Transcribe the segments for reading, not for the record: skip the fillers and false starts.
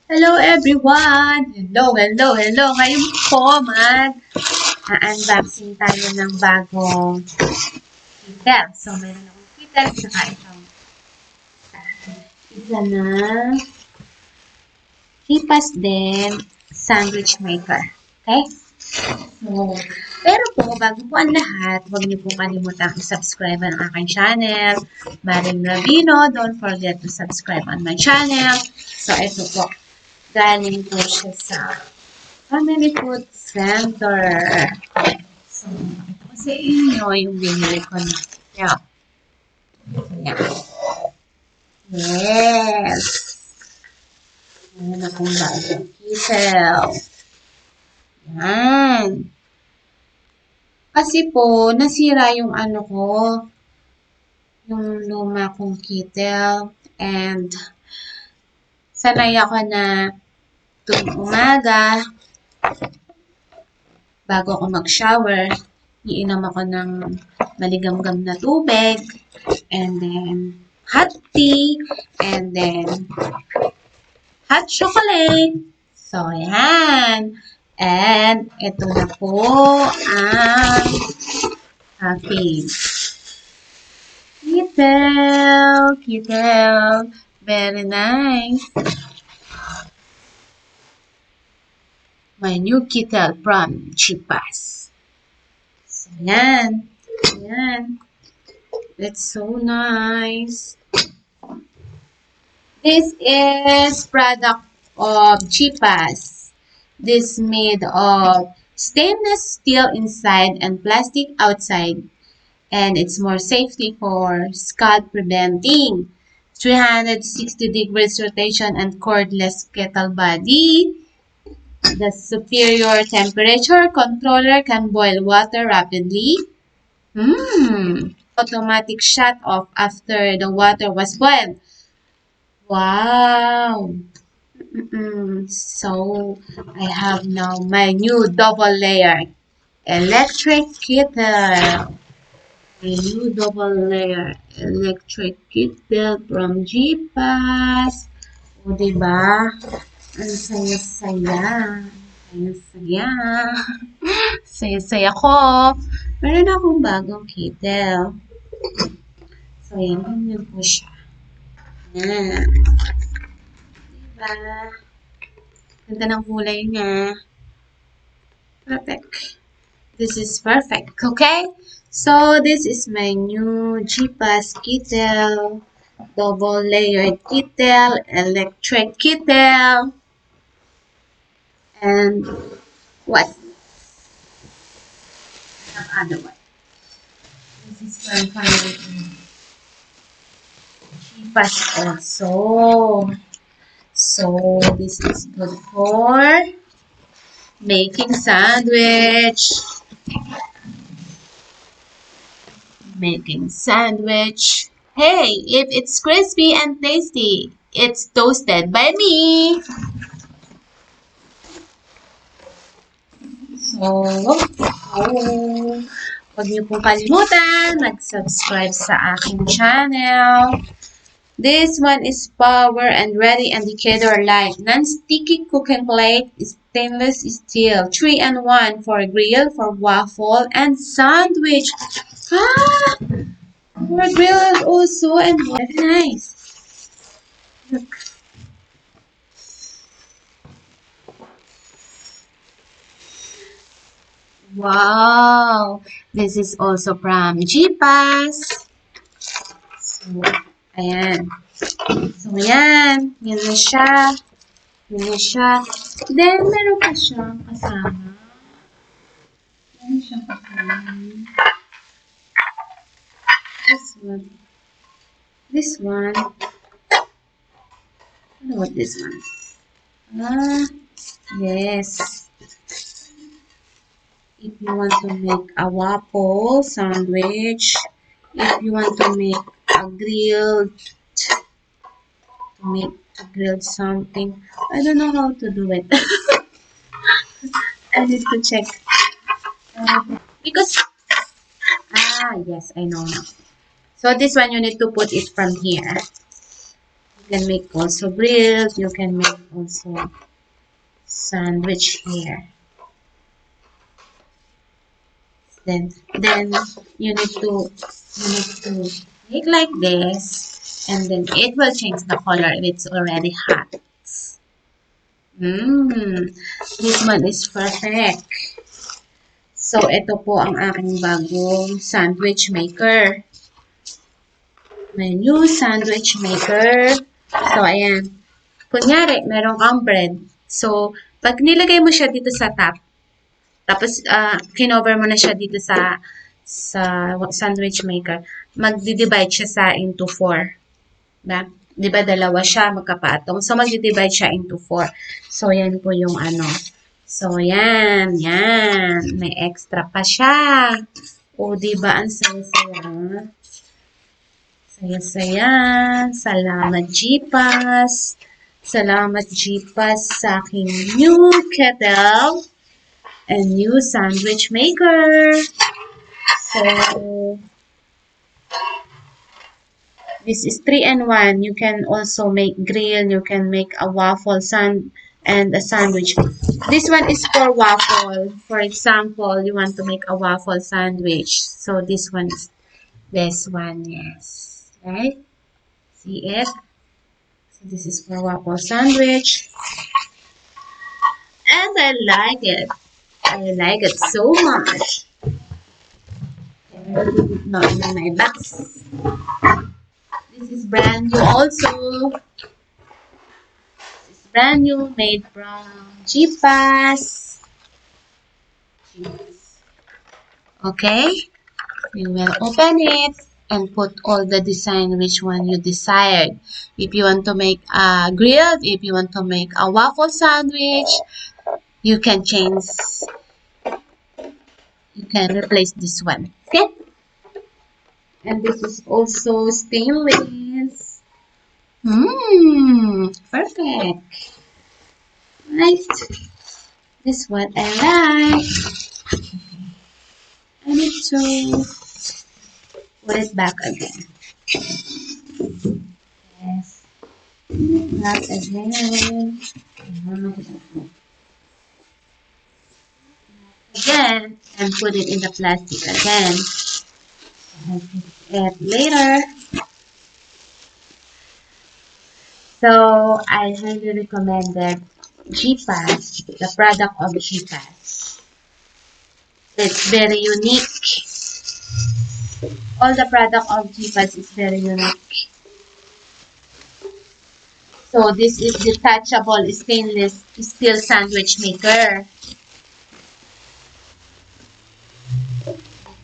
Hello everyone! Hello! Ngayon po unboxing tayo ng bagong kettle. So, meron akong kettle, saka itong isa na hipas din sandwich maker. Okay? So, pero po, bago po ang lahat, huwag niyo po kalimutang i-subscribe ang aking channel, Maring Ravino. Don't forget to subscribe on my channel. So, ito po, galing po siya sa Family Food Center. So, ito kasi yung binili ko na. Yeah. Yeah. Yes. Ayan akong bagong kettle. Yan. Kasi po, nasira yung ano ko, yung luma kong kettle. And, sanay ako na tuwing umaga, bago ako mag-shower, iinom ako ng maligamgam na tubig, and then hot tea, and then hot chocolate. So, yan. And, ito na po ang aking kettle. Very nice. My new kettle from Chipas. So, yan. Yan. It's so nice. This is product of Chipas. This made of stainless steel inside and plastic outside. And it's more safety for scald preventing. 360 degrees rotation and cordless kettle body. The superior temperature controller can boil water rapidly. Automatic shut off after the water was boiled. Wow. So, I have now my new double layer electric kettle. A new double layer electric kettle from Jeepas. O, diba? Ang saya-saya. Saya-saya. Saya-saya ko. Meron akong bagong kettle. So, yan. Ganyan po siya. Yan. Diba? Ganda ng kulay niya. Perfect. This is perfect. Okay? So, this is my new Jeepas kettle. Double layered kettle. Electric kettle. And what? Another one. This is from Family Jeepas also. So, this is good for making sandwich. Making sandwich. Hey, if it's crispy and tasty, it's toasted by me. So, huwag niyo pong kalimutan mag-subscribe sa aking channel. This one is power and ready indicator light. Non-sticky cooking plate, stainless steel. 3-in-1 for grill, for waffle, and sandwich. For grill also, and very nice. Look. Wow. This is also from Jeepas. So, ayan. So, yan. Yan na siya. Yan na siya. Then, meron pa siyang kasama. Meron siyang kasama. This one. This one. Ano what this one? Yes. If you want to make a waffle sandwich, if you want to make a grilled something, I don't know how to do it. I need to check. Because, yes, I know now. So this one you need to put it from here. You can make also grilled. You can make also sandwich here. Then you need to make like this, and then it will change the color if it's already hot. This one is perfect. So, ito po ang aking bagong sandwich maker. My new sandwich maker. So, ayan. Kunyari, meron kang bread. So, pag nilagay mo siya dito sa top, tapos kinover mo na siya dito sa sandwich maker, magdi-divide siya sa into 4. Diba? Diba dalawa siya magkapatong? So, magdi-divide siya into 4. So, yan po yung ano. So, yan. Yan. May extra pa siya. O, diba? Ang saya-saya. Saya-saya. Salamat, Jeepas. Salamat, Jeepas, sa aking new kettle and new sandwich maker. So, this is 3-in-1. You can also make grill. You can make a waffle and a sandwich. This one is for waffle. For example, you want to make a waffle sandwich. So this one is this one, yes. Right? See it? So this is for waffle sandwich. And I like it. I like it so much. Not in my box. This is brand new also. This is brand new, made from Jeepas. Okay, you will open it and put all the design which one you desired. If you want to make a grilled, if you want to make a waffle sandwich, you can change. You can replace this one. Okay. And this is also stainless. Perfect. Right. This one I like. I need to put it back again. Yes. Back again. Again. And put it in the plastic again. I'll fix it later. So, I highly recommended Jeepas, the product of Jeepas. It's very unique. All the product of Jeepas is very unique. So, this is detachable stainless steel sandwich maker.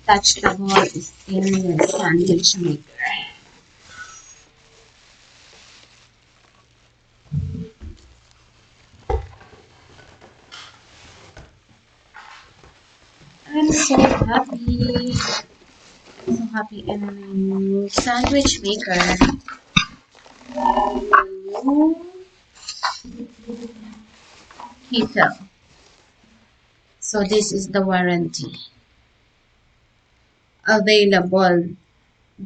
Detachable stainless sandwich maker. I'm so happy. I'm so happy in my new sandwich maker. Kettle. So this is the warranty. Available.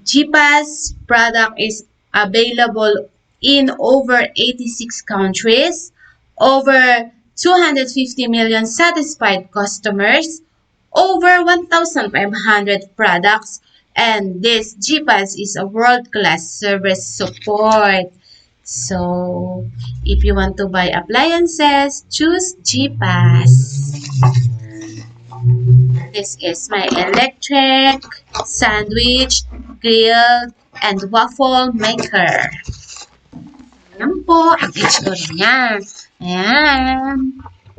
Jeepas product is available in over 86 countries, over 250 million satisfied customers, over 1,500 products, and this Jeepas is a world-class service support. So, if you want to buy appliances, choose Jeepas. This is my electric sandwich, grill, and waffle maker. Ayan po ang itsura niya. Ayan.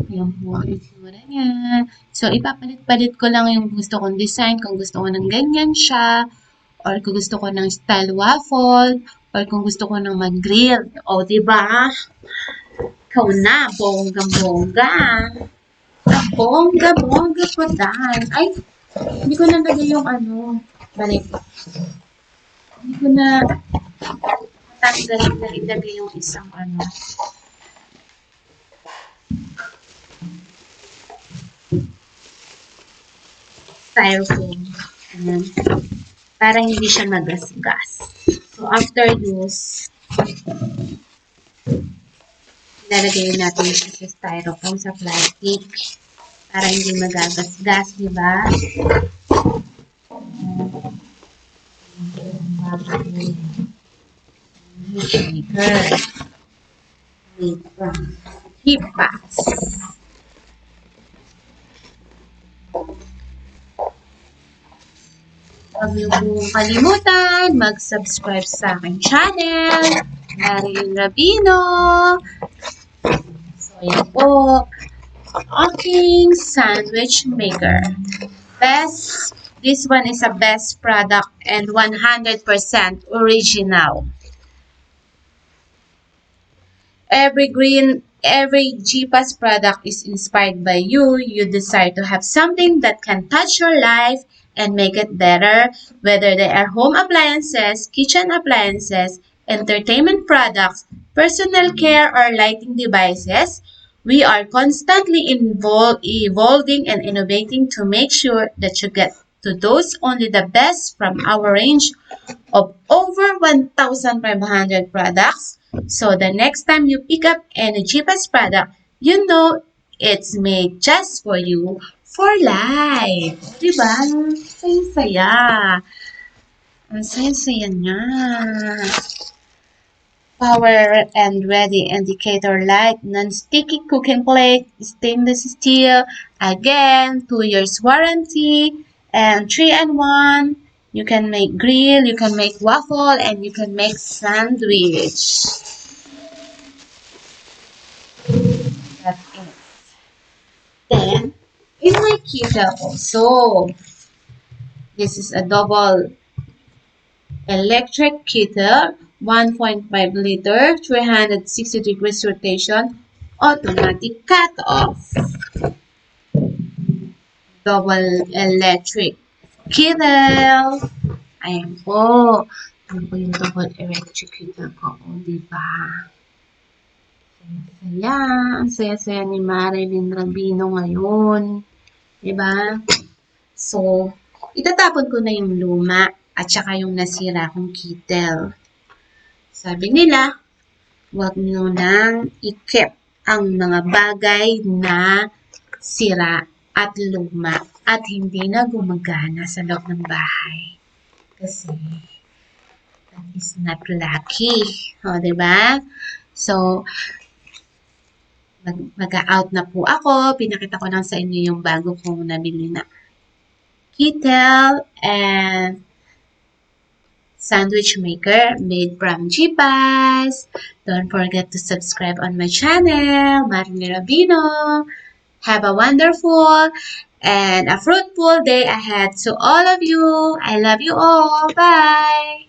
Ayan po ang itsura niya. So, ipapalit-palit ko lang yung gusto kong design. Kung gusto ko ng ganyan siya, or kung gusto ko ng style waffle, or kung gusto ko ng mag-grill. O, diba? Ikaw na, bongga-bongga. Bongga-bongga po dahil. Ay, hindi ko nalagay yung ano. Balik. Hindi ko na ilagay yung isang ano. Styrofoam. Ayan. Para hindi siya magasgas. So, after use, Lalagay natin siya sa styrofoam sa plastic para hindi magagasgas, di ba? Maker. Wait from Hipas. Huwag niyo pong kalimutan mag-subscribe sa aking channel, Marilyn Rabino. So, yan po. Aking sandwich maker. This one is a best product and 100% original. Every GPAS product is inspired by you. You desire to have something that can touch your life and make it better, whether they are home appliances, kitchen appliances, entertainment products, personal care, or lighting devices. We are constantly evolving and innovating to make sure that you get to those only the best from our range of over 1,500 products. So the next time you pick up any cheapest product, you know it's made just for you for life. Diba? Saya-saya. Ang saya-saya niya. Power and ready indicator light, non-sticky cooking plate, stainless steel, again, 2 years warranty, and 3-in-1. You can make grill, you can make waffle, and you can make sandwich. That's it. Then, in my kettle also, this is a double electric kettle, 1.5 liter, 360 degrees rotation, automatic cut-off. Double electric kettle. Ayan po. Ano po yung double electric kettle ko? O, diba? Saya-saya. Ang saya-saya ni Marilyn Rabino ngayon. Diba? So, itatapon ko na yung luma at saka yung nasira kong kettle. Sabi nila, huwag nyo nang i-keep ang mga bagay na sira at luma at hindi na gumagana sa loob ng bahay. Kasi, that is not lucky. O, diba? So, mag-out na po ako. Pinakita ko lang sa inyo yung bago kong nabili na kettle and sandwich maker made from GPAS. Don't forget to subscribe on my channel, Marilyn Rabino. Have a wonderful and a fruitful day ahead to all of you. I love you all. Bye!